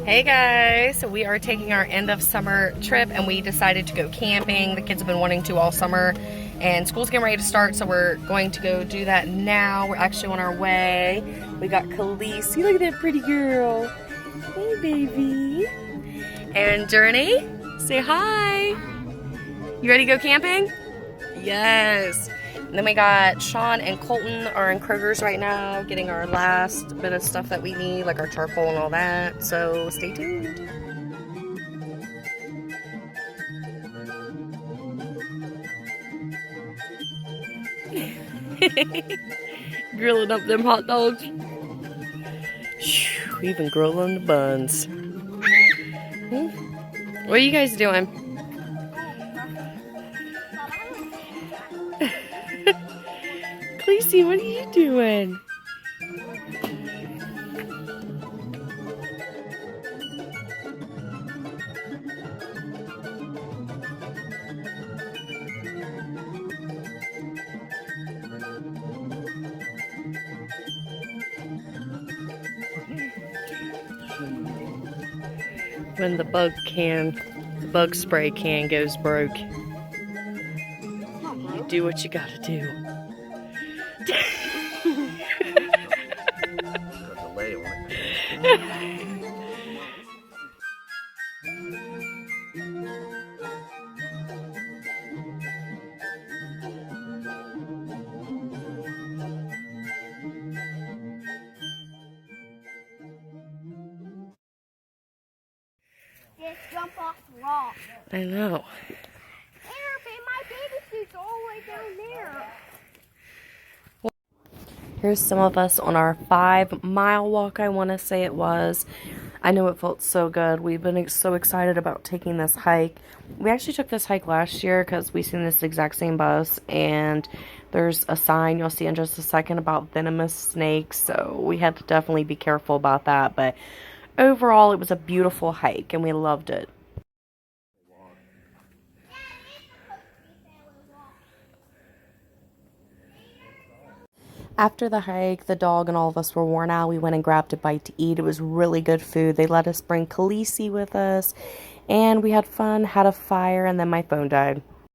Hey guys, so we are taking our end of summer trip and we decided to go camping. The kids have been wanting to all summer and school's getting ready to start, so we're going to go do that now. We're actually on our way. We got Khaleesi, look at that pretty girl. Hey baby. And Journey, say hi. You ready to go camping? Yes. And then we got Sean and Colton are in Kroger's right now getting our last bit of stuff that we need, like our charcoal and all that. So stay tuned. Grilling up them hot dogs. Even grilling the buns. What are you guys doing? Khaleesi, what are you doing? When the bug spray can goes broke, you do what you gotta do. Just jump off the rock. I know. There, but my baby suit's all the way down there. Here's some of us on our 5-mile walk, I want to say it was. I know it felt so good. We've been so excited about taking this hike. We actually took this hike last year because we seen this exact same bus, and there's a sign you'll see in just a second about venomous snakes, so we had to definitely be careful about that. But overall, it was a beautiful hike, and we loved it. After the hike, the dog and all of us were worn out. We went and grabbed a bite to eat. It was really good food. They let us bring Khaleesi with us, and we had fun, had a fire, and then my phone died.